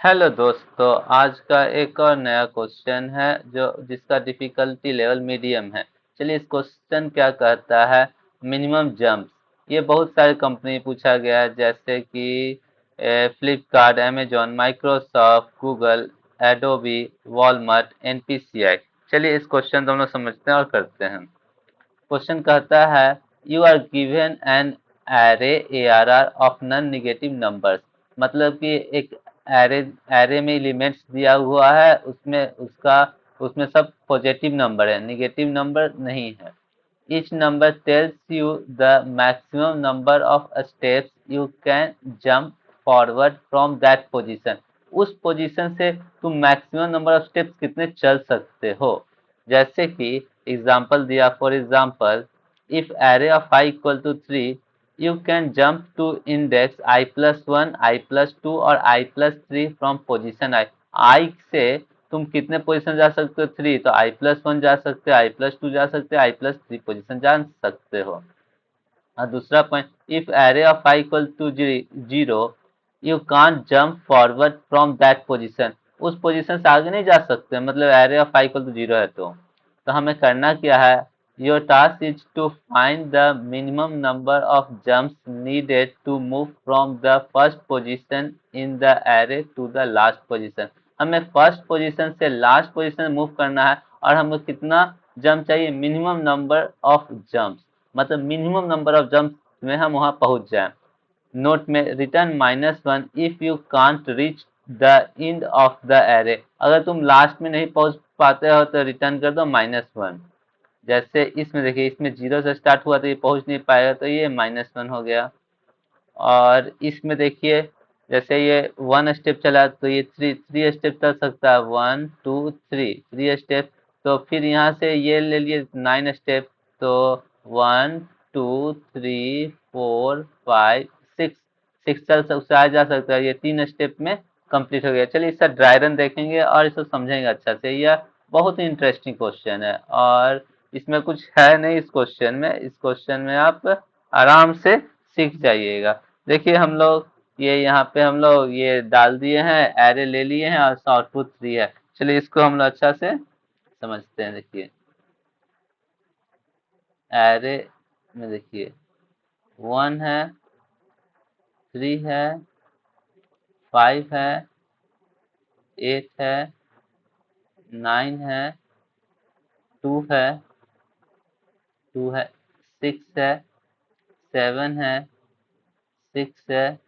Hello दोस्तों, आज का एक और नया क्वेश्चन है जो जिसका डिफिकल्टी लेवल मीडियम है। चलिए, इस क्वेश्चन क्या कहता है, मिनिमम जंप्स। ये बहुत सारे कंपनी पूछा गया है, जैसे कि Flipkart, Amazon, Microsoft, Google, Adobe, Walmart, NPCI. चलिए, इस क्वेश्चन को हम लोग समझते हैं और करते हैं। क्वेश्चन कहता है, you are given an array ARR of non negative numbers. मतलब कि एक एरे एरे में एलिमेंट्स दिया हुआ है, उसमें सब पॉजिटिव नंबर है, नेगेटिव नंबर नहीं है। Each number tells you the maximum number of steps you can jump forward from that position. उस पोजीशन से तुम मैक्सिमम नंबर ऑफ स्टेप्स कितने चल सकते हो। जैसे कि एग्जाम्पल दिया, for example, if array of i equal to 3, you can jump to index i+1, i+2 और i+3 फ्रॉम पोजीशन i से तुम कितने पोजीशन जा सकते हो, 3, तो i+1 जा सकते हो, i+2 जा सकते हो, i+3 पोजीशन जा सकते हो। और दूसरा point, if array of i equal to 0, you can't jump forward from that position. उस पोजीशन से आगे नहीं जा सकते, मतलब array of i equal to 0 है तो हमें करना क्या है, your task is to find the minimum number of jumps needed to move from the first position in the array to the last position. हमें फर्स्ट पोजीशन से last position move करना है, और हमें कितना जंप चाहिए, मिनिमम नंबर ऑफ जंप्स, मतलब minimum number of jump में हम वहां पहुंच जाएं। नोट में return -1 if you can't reach the end of the array. अगर तुम लास्ट में नहीं पहुंच पाते हो तो रिटर्न कर दो -1। जैसे इसमें देखिए, इसमें 0 से स्टार्ट हुआ तो ये पहुंच नहीं पाएगा, तो ये -1 हो गया। और इसमें देखिए, जैसे ये 1 स्टेप चला तो ये थ्री स्टेप चल सकता है, 1 2 3 स्टेप। तो फिर यहाँ से ये ले लिए 9 स्टेप, तो 1 2 3 4 5 6 6 चल उससे आगे जा सकता है। ये 3 स्टेप में कंप्लीट हो गया। चलिए, इसका ड्राई रन देखेंगे और इसको समझेंगे अच्छा से। यह बहुत ही इंटरेस्टिंग क्वेश्चन है, और इसमें कुछ है नहीं। इस क्वेश्चन में आप आराम से सीख जाइएगा। देखिए, हम लोग ये यहाँ पे हम लोग ये डाल दिए हैं, एरे ले लिए हैं और आउटपुट 3 है। चलिए, इसको हम लोग अच्छा से समझते हैं। देखिए, एरे में देखिए, 1 है, 3 है, 5 है, 8 है, 9 है, 2 है, 6 है, 7 है, 6 है,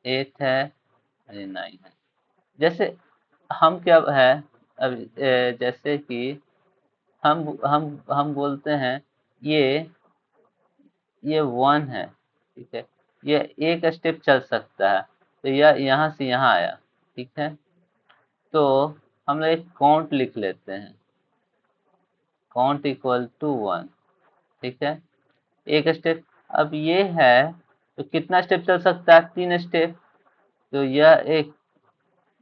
8 है, अरे 9 है। जैसे हम क्या है, अब जैसे कि हम बोलते हैं, ये ये 1 है, ठीक है। ये एक स्टेप चल सकता है, तो यह यहाँ से यहाँ आया, ठीक है। तो हम लोग एक काउंट लिख लेते हैं, काउंट इक्वल टू 1, ठीक है। एक स्टेप। अब ये है, तो कितना स्टेप चल सकता है, 3 स्टेप। तो यह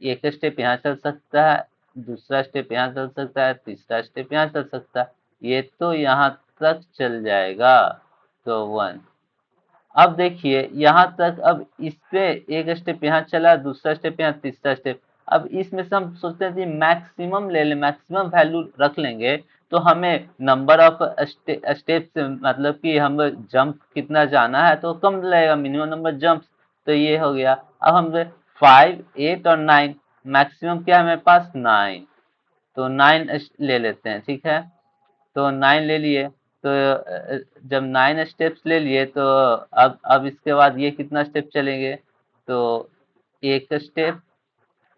एक स्टेप यहाँ चल सकता है, दूसरा स्टेप यहाँ चल सकता है, तीसरा स्टेप यहाँ चल सकता है। ये तो यहाँ तक चल जाएगा, तो 1। अब देखिए यहाँ तक, अब इस पे एक स्टेप यहाँ चला, दूसरा स्टेप यहाँ, तीसरा स्टेप। अब इसमें से हम सोचते हैं कि मैक्सिमम ले लें, मैक्सिमम वैल्यू रख लेंगे, तो हमें नंबर ऑफ स्टेप से मतलब कि हम जंप कितना जाना है तो कम लगेगा, मिनिमम नंबर जंप। तो ये हो गया। अब हम 5 8 और 9, मैक्सिमम क्या है हमारे पास, 9। तो 9 ले लेते हैं, ठीक है। तो 9 ले लिए, तो जब 9 स्टेप्स ले लिए, तो अब इसके बाद ये कितना स्टेप चलेंगे, तो एक स्टेप।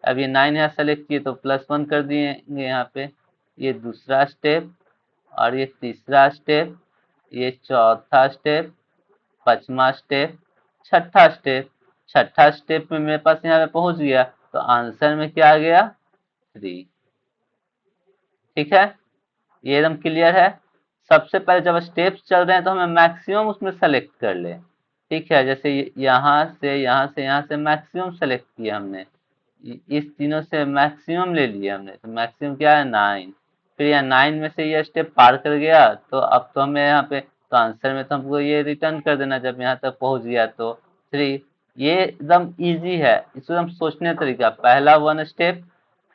अब ये 9 यहाँ सेलेक्ट किए तो +1 कर दिएंगे यहाँ पे। ये दूसरा स्टेप, और ये तीसरा स्टेप, ये चौथा स्टेप, पांचवा स्टेप, छठा स्टेप। छठा स्टेप में मेरे पास यहाँ पे पहुंच गया, तो आंसर में क्या आ गया, 3। ठीक है, ये एकदम क्लियर है। सबसे पहले जब स्टेप्स चल रहे हैं तो हमें मैक्सिमम उसमें सेलेक्ट कर ले, ठीक है। जैसे यहाँ से यहाँ से यहाँ से मैक्सिमम सेलेक्ट किया हमने, इस तीनों से मैक्सिमम ले लिया हमने, तो मैक्सिमम क्या है, 9। फिर यहाँ 9 में से ये स्टेप पार कर गया, तो अब तो हमें यहाँ पे तो आंसर में तो हमको ये रिटर्न कर देना, जब यहाँ तक पहुंच गया तो 3। ये एकदम इजी है, एकदम सोचने का तरीका। पहला वन स्टेप,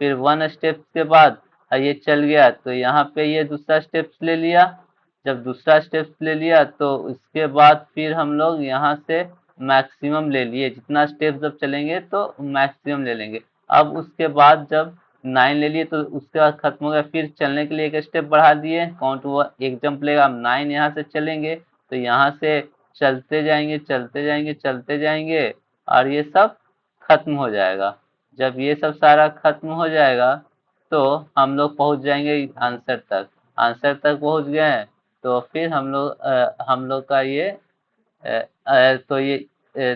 फिर वन स्टेप के बाद ये चल गया तो यहाँ पे ये दूसरा स्टेप्स ले लिया। जब दूसरा स्टेप्स ले लिया तो उसके बाद फिर हम लोग यहाँ से मैक्सिमम ले लिए, जितना स्टेप जब चलेंगे तो मैक्सिमम ले लेंगे। अब उसके बाद जब 9 ले लिए तो उसके बाद खत्म हो गया, फिर चलने के लिए एक स्टेप बढ़ा दिए, काउंट हुआ, एक जंप लेगा, हम 9 यहाँ से चलेंगे तो यहाँ से चलते जाएंगे चलते जाएंगे चलते जाएंगे और ये सब खत्म हो जाएगा। जब ये सब सारा खत्म हो जाएगा तो हम लोग पहुंच जाएंगे आंसर तक। आंसर तक पहुंच गए हैं तो फिर हम लोग का ये तो ये अ,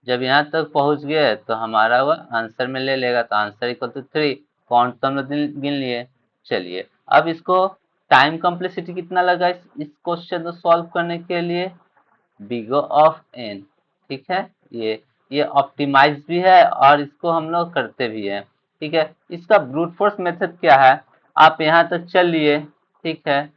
जब यहाँ तक पहुंच गए तो हमारा वह आंसर में ले लेगा, तो आंसर इक्वल टू 3। काउंट तो हम लोग गिन लिए। चलिए अब इसको टाइम कम्प्लेक्सिटी कितना लगा इस क्वेश्चन को सॉल्व करने के लिए, बिग ऑफ एन। ठीक है, ये ऑप्टिमाइज भी है और इसको हम लोग करते भी हैं। ठीक है, इसका ब्रूट फोर्स मेथड क्या है, आप यहाँ तक चल लिए, ठीक है,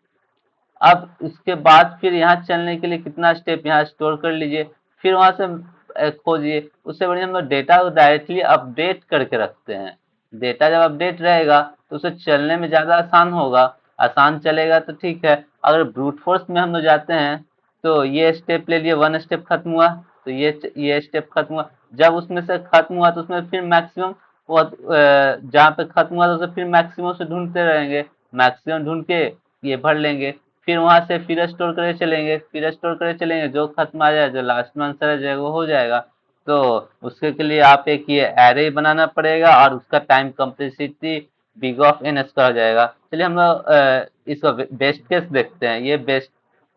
अब इसके बाद फिर यहाँ चलने के लिए कितना स्टेप यहाँ स्टोर कर लीजिए, फिर वहां से खोजिए। उससे बढ़िया हम लोग डेटा को डायरेक्टली अपडेट करके रखते हैं। डेटा जब अपडेट रहेगा तो उसे चलने में ज्यादा आसान होगा, आसान चलेगा तो ठीक है। अगर ब्रूट फोर्स में हम लोग जाते हैं तो ये स्टेप ले लिए, वन स्टेप खत्म हुआ तो ये स्टेप खत्म हुआ। जब उसमें से खत्म हुआ तो उसमें फिर मैक्सिमम वो जहाँ पे खत्म हुआ तो उसे फिर मैक्सिमम से ढूंढते रहेंगे, मैक्सिमम ढूंढ के ये भर लेंगे। फिर वहां से फिर स्टोर करे चलेंगे, फिर स्टोर करे चलेंगे, जो खत्म आ जाए, जो लास्ट में आंसर आ जाएगा वो हो जाएगा। तो उसके के लिए आप एक ये एरे बनाना पड़ेगा और उसका time complexity big of n square हो जाएगा। चलिए हम लोग इसका बेस्ट केस देखते हैं।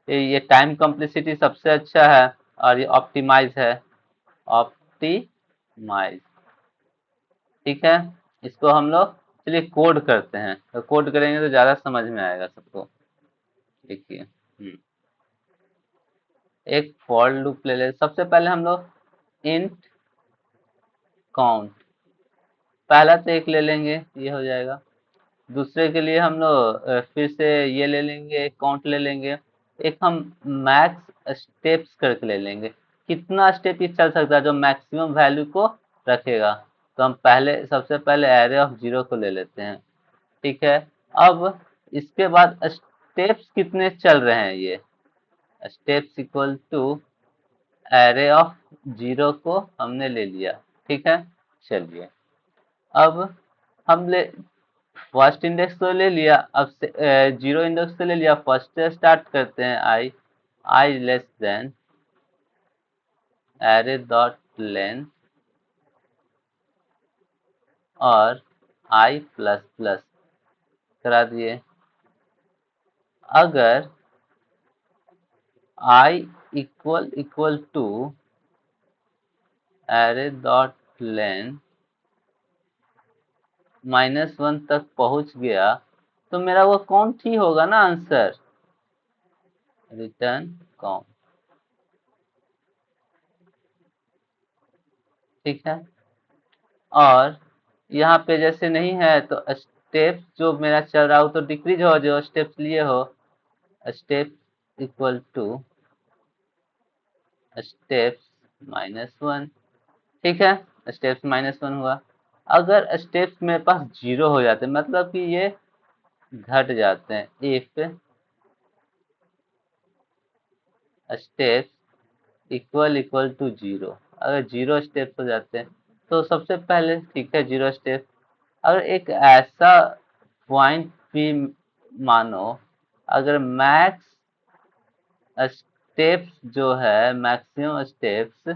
ये टाइम कम्प्लेक्सिटी सबसे अच्छा है और ये ऑप्टिमाइज है, ऑप्टिमाइज। ठीक है, इसको हम लोग चलिए कोड करते हैं, तो कोड करेंगे तो ज्यादा समझ में आएगा सबको। देखिए एक फॉर लूप ले ले। सबसे पहले हम लोग इंट काउंट, पहला तो एक ले लेंगे, ये हो जाएगा। दूसरे के लिए हम लोग फिर से ये ले लेंगे, काउंट ले लेंगे। एक हम मैक्स स्टेप्स करके ले लेंगे, कितना स्टेप ये चल सकता है जो मैक्सिमम वैल्यू को रखेगा। तो हम पहले सबसे पहले एरे ऑफ जीरो को ले लेते हैं। ठीक है, अब इसके बाद स्टेप्स कितने चल रहे हैं, ये steps equal to array of zero को हमने ले लिया। ठीक है, चलिए अब हम ले फर्स्ट इंडेक्स तो ले लिया, अब जीरो इंडेक्स तो ले लिया, फर्स्ट से स्टार्ट करते हैं। I less than array dot length और आई प्लस प्लस करा दिए। अगर i equal equal to array dot length -1 तक पहुंच गया तो मेरा वो काउंट ही होगा ना आंसर, रिटर्न काउंट। ठीक है, और यहाँ पे जैसे नहीं है तो स्टेप जो मेरा चल रहा हो तो डिक्रीज हो, जो स्टेप्स लिए हो, स्टेप इक्वल टू स्टेप्स -1। ठीक है, स्टेप्स -1 हुआ। अगर स्टेप्स मेरे पास जीरो हो जाते मतलब कि ये घट जाते हैं, if steps equal equal to zero, अगर जीरो स्टेप्स हो जाते हैं तो सबसे पहले ठीक है जीरो स्टेप। अगर एक ऐसा पॉइंट भी मानो, अगर मैक्स स्टेप्स जो है, maximum steps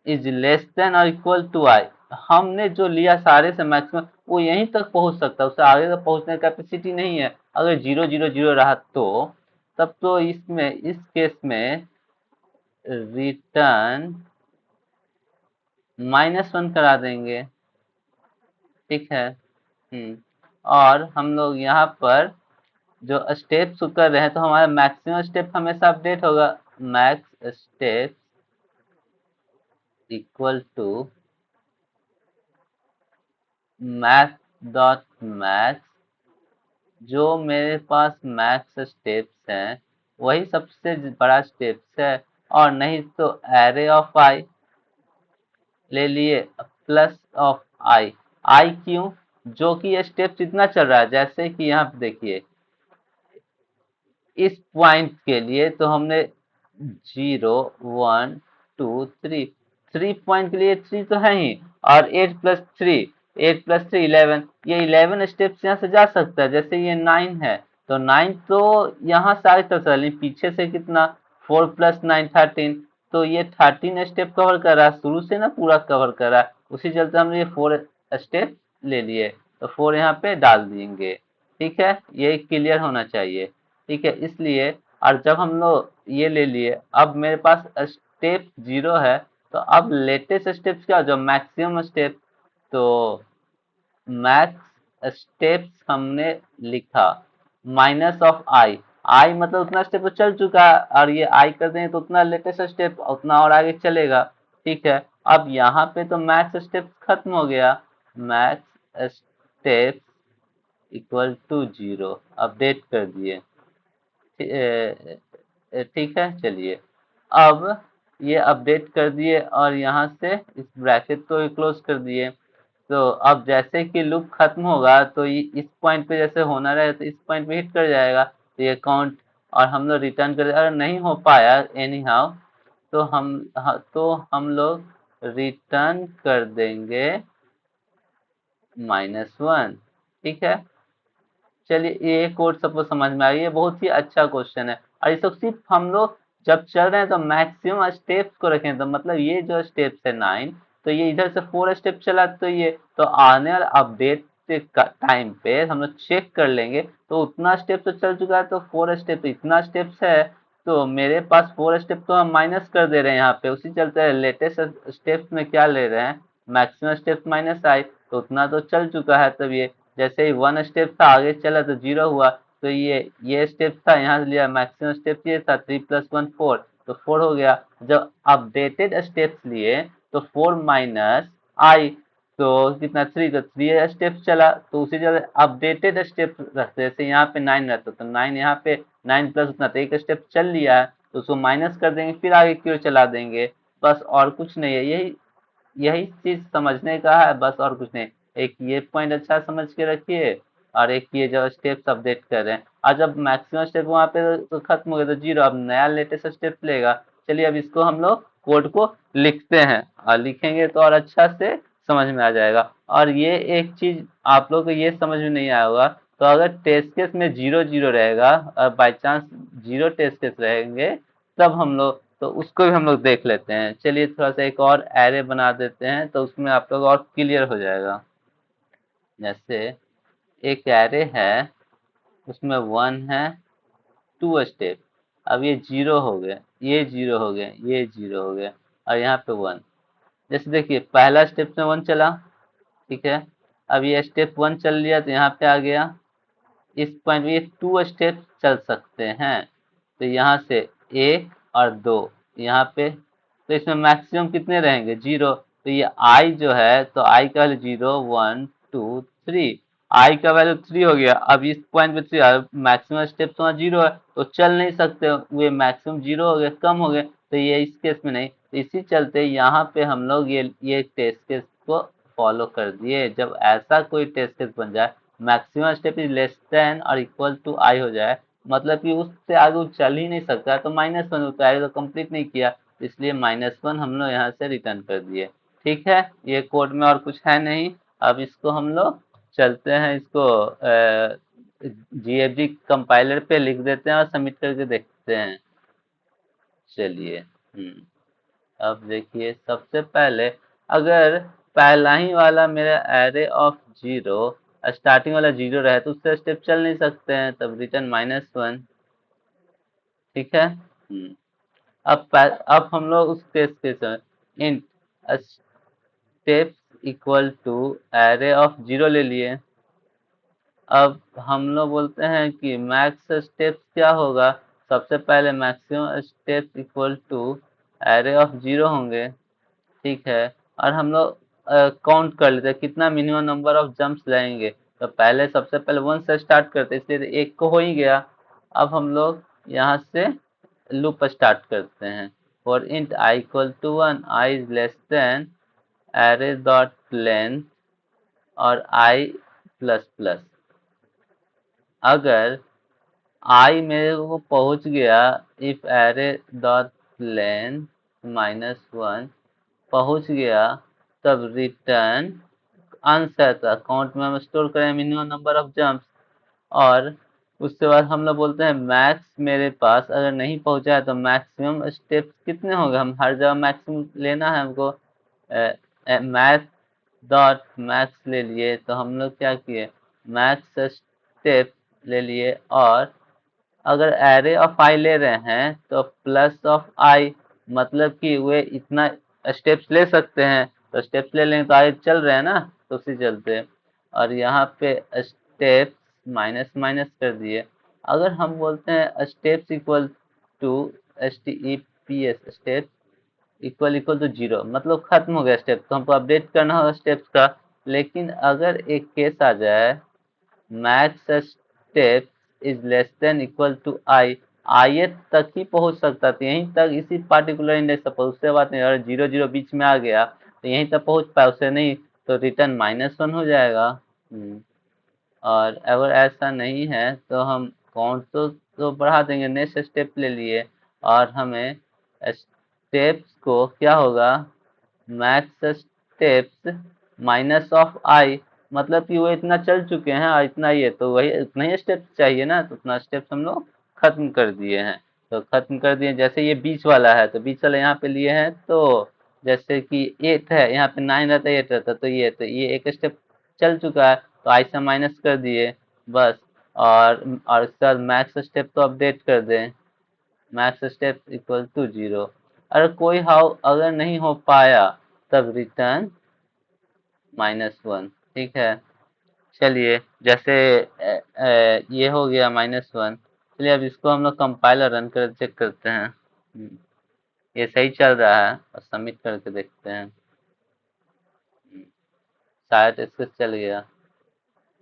is less then और इक्वल टू आई, हमने जो लिया सारे से मैक्सिमम वो यहीं तक पहुंच सकता है, उससे आगे तक पहुंचने की कैपेसिटी नहीं है। अगर जीरो जीरो जीरो रहा तो तब तो इसमें इस केस में रिटर्न -1 करा देंगे। ठीक है, और हम लोग यहाँ पर जो स्टेप्स कर रहे हैं तो हमारा मैक्सिमम स्टेप हमेशा अपडेट होगा, max step equal to max dot max, जो मेरे पास मैक्स स्टेप्स हैं वही सबसे बड़ा स्टेप्स है और नहीं तो एरे ऑफ आई ले लिए प्लस ऑफ आई। आई क्यों? जो कि ये स्टेप कितना चल रहा है, जैसे कि यहाँ पे देखिए इस पॉइंट के लिए तो हमने 0 1 2 3, 3 पॉइंट के लिए 3 तो है ही, और 8 + 3, 8 + 3 11, ये 11 स्टेप्स यहाँ से जा सकता है। जैसे ये 9 है तो 9 तो यहाँ से आगे तक चल, पीछे से कितना 4 + 9 13, तो ये 13 स्टेप कवर कर रहा है, शुरू से ना पूरा कवर कर रहा है। उसी चलते हमने ये 4 स्टेप ले लिए, तो 4 यहाँ पे डाल देंगे। ठीक है, ये क्लियर होना चाहिए। ठीक है, इसलिए और जब हम लोग ये ले लिए, अब मेरे पास स्टेप 0 है, तो अब लेटेस्ट स्टेप्स क्या, जो मैक्सिमम स्टेप, तो मैक्स स्टेप्स हमने लिखा माइनस ऑफ आई। आई मतलब उतना स्टेप तो चल चुका है, और ये आई कर देंगे तो उतना लेटेस्ट स्टेप उतना और आगे चलेगा। ठीक है, अब यहाँ पे तो मैक्स स्टेप खत्म हो गया, max step equal to 0 update कर दिए। ठीक है, चलिए अब ये अपडेट कर दिए और यहाँ से इस ब्रैकेट को क्लोज कर दिए। तो अब जैसे कि लूप खत्म होगा तो ये इस पॉइंट पे जैसे होना रहे तो इस पॉइंट पे हिट कर जाएगा, तो ये काउंट, और हम लोग रिटर्न कर, अगर नहीं हो पाया एनी हाउ तो हम लोग रिटर्न कर देंगे -1। ठीक है, चलिए ये कोड सबको समझ में आ गई, ये बहुत ही अच्छा क्वेश्चन है। और इसको सिर्फ हम लोग जब चल रहे हैं तो मैक्सिमम स्टेप्स को रखें, तो मतलब ये जो स्टेप्स है 9, तो ये इधर से 4 स्टेप चला, तो ये तो आने वाले अपडेट का टाइम पे हम लोग चेक कर लेंगे तो उतना स्टेप तो चल चुका है, तो 4 स्टेप इतना स्टेप्स है, तो मेरे पास 4 स्टेप तो हम माइनस कर दे रहे हैं यहाँ पे। उसी चलते लेटेस्ट स्टेप्स में क्या ले रहे हैं, मैक्सिमम स्टेप माइनस आई, तो उतना तो चल चुका है। तब ये जैसे ही 1 स्टेप था आगे चला तो 0 हुआ, तो ये स्टेप था, यहाँ से लिया मैक्सिमम स्टेप ये था 3 + 1 4, तो 4 हो गया। जब अपडेटेड स्टेप्स लिए तो 4 माइनस आई, तो कितना 3, तो 3 स्टेप चला, तो उसी जगह अपडेटेड स्टेप रखते, जैसे यहाँ पे 9 रहता तो 9 यहाँ पे 9 प्लस उतना, तो एक स्टेप चल लिया है तो उसको माइनस कर देंगे, फिर आगे की ओर चला देंगे। बस और कुछ नहीं है, यही यही चीज समझने का है, बस और कुछ नहीं। एक ये पॉइंट अच्छा समझ के रखिए, और एक ये जो स्टेप्स अपडेट कर रहे हैं, और जब मैक्सिमम स्टेप वहाँ पे तो खत्म हो गया तो 0, अब नया लेटेस्ट स्टेप लेगा। चलिए अब इसको हम लोग कोड को लिखते हैं, और लिखेंगे तो और अच्छा से समझ में आ जाएगा। और ये एक चीज आप लोग को ये समझ में नहीं आया होगा, तो अगर टेस्ट केस में 0 0 रहेगा और बाई चांस 0 टेस्ट केस रहेंगे, तब हम लोग तो उसको भी हम लोग देख लेते हैं। चलिए थोड़ा सा एक और एरे बना देते हैं तो उसमें आप लोग और क्लियर हो जाएगा। जैसे एक एरे है, उसमें 1 है 2 स्टेप, अब ये 0 हो गए, ये 0 हो गए, ये 0 हो गए, और यहाँ पे 1। जैसे देखिए पहला स्टेप में 1 चला, ठीक है, अब ये स्टेप 1 चल लिया तो यहाँ पे आ गया, इस पॉइंट में ये 2 स्टेप चल सकते हैं, तो यहाँ से 1 और 2 यहाँ पे, तो इसमें मैक्सिमम कितने रहेंगे 0, तो ये आई जो है तो आई का वैल्यू 0 1 2 3, आई का वैल्यू 3 हो गया। अब इस पॉइंट पे 3, मैक्सिमम स्टेप तो 0 है तो चल नहीं सकते, वे मैक्सिमम 0 हो गए, कम हो गए, तो ये इस केस में नहीं, तो इसी चलते यहाँ पे हम लोग ये टेस्ट केस को फॉलो कर दिए। जब ऐसा कोई टेस्ट केस बन जाए, maximum step is less then और इक्वल टू आई हो जाए, मतलब कि उससे आगे वो चल ही नहीं सकता, तो -1 होता है, तो कंप्लीट नहीं किया, इसलिए -1 हम लोग यहाँ से रिटर्न कर दिए। ठीक है, ये कोड में और कुछ है नहीं। अब इसको हम लोग चलते हैं, इसको GFG कंपाइलर पे लिख देते हैं और सबमिट करके देखते हैं। चलिए अब देखिए सबसे पहले, अगर पहला ही वाला मेरा एरे ऑफ 0, स्टार्टिंग वाला 0 रहे तो उससे स्टेप चल नहीं सकते हैं, तब रिटर्न -1। ठीक है, अब हम लोग उस केस के int steps equal to array of 0 ले लिए। अब हम लोग बोलते हैं कि मैक्स स्टेप्स क्या होगा, सबसे पहले maximum steps equal to array of 0 होंगे। ठीक है, और हम लोग काउंट कर लेते हैं कितना मिनिमम नंबर ऑफ जंप्स लेंगे, तो पहले सबसे पहले 1 से स्टार्ट करते हैं, इसलिए 1 को हो ही गया। अब हम लोग यहाँ से लूप स्टार्ट करते हैं, for int I equal to 1, I is less than array dot length और I प्लस प्लस। अगर I मेरे को पहुंच गया if array dot length -1 पहुंच गया, तब रिटर्न आंसर था। काउंट में हम स्टोर करें मिनिमम नंबर ऑफ जंप्स, और उसके बाद हम लोग बोलते हैं मैक्स मेरे पास अगर नहीं पहुंचा है तो मैक्सिमम स्टेप्स कितने होंगे। हम हर जगह मैक्सिमम लेना है हमको। मैथ डॉट मैक्स ले लिए तो हम लोग क्या किए, मैक्स स्टेप ले लिए, और अगर एरे ऑफ आई ले रहे हैं तो प्लस ऑफ आई, मतलब कि वे इतना स्टेप्स ले सकते हैं, तो स्टेप्स ले लेंगे तो आगे चल रहे हैं ना, तो उसी चलते। और यहाँ पे स्टेप्स माइनस माइनस कर दिए। अगर हम बोलते हैं steps equal to STEPS, steps equal to 0, मतलब खत्म हो गया स्टेप, तो हमको अपडेट करना होगा स्टेप्स का। लेकिन अगर एक केस आ जाए max step is less than equal to i, i तक ही पहुंच सकता था, यहीं तक, इसी पार्टिकुलर इंडेक्स तक, उससे बात नहीं। अगर 0 0 बीच में आ गया तो यहीं तक पहुंच पाया, उससे नहीं तो रिटर्न -1 हो जाएगा। और अगर ऐसा नहीं है तो हम काउंट तो बढ़ा देंगे, नेक्स्ट स्टेप ले लिए, और हमें स्टेप्स को क्या होगा, मैक्स स्टेप्स माइनस ऑफ आई, मतलब कि वो इतना चल चुके हैं और इतना ही है, तो वही उतना ही स्टेप चाहिए ना, तो उतना स्टेप्स हम लोग खत्म कर दिए हैं। तो खत्म कर दिए, जैसे ये बीच वाला है तो बीच वाला यहाँ पे लिए हैं, तो जैसे कि 8 है, यहाँ पे 9 रहता है 8 रहता, तो ये एक स्टेप चल चुका है, तो आई से माइनस कर दिए बस। और सर मैक्स स्टेप तो अपडेट कर दें, मैक्स स्टेप इक्वल टू 0। अगर कोई हाउ अगर नहीं हो पाया तब रिटर्न -1। ठीक है, चलिए जैसे ये हो गया -1। चलिए अब इसको हम लोग कंपाइलर रन कर चेक करते हैं। ये सही चल रहा है, और सबमिट करके देखते हैं। शायद इसको चल गया।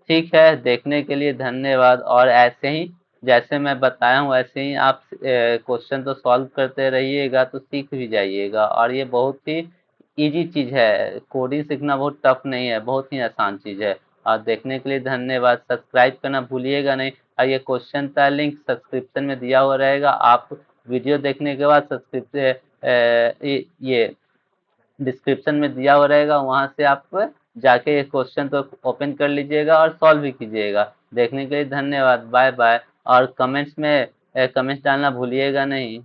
ठीक है, देखने के लिए धन्यवाद। और ऐसे ही जैसे मैं बताया हूँ वैसे ही आप क्वेश्चन तो सॉल्व करते रहिएगा तो सीख भी जाइएगा। और ये बहुत ही इजी चीज़ है, कोडिंग सीखना बहुत टफ नहीं है, बहुत ही आसान चीज़ है। और देखने के लिए धन्यवाद, सब्सक्राइब करना भूलिएगा नहीं। और ये क्वेश्चन का लिंक सब्सक्रिप्शन में दिया हुआ रहेगा, आप वीडियो देखने के बाद सब्सक्रिप्शन ये डिस्क्रिप्शन में दिया हुआ रहेगा, वहां से आप जाके ये क्वेश्चन तो ओपन कर लीजिएगा और सॉल्व भी कीजिएगा। देखने के लिए धन्यवाद, बाय बाय। और कमेंट्स में कमेंट्स डालना भूलिएगा नहीं।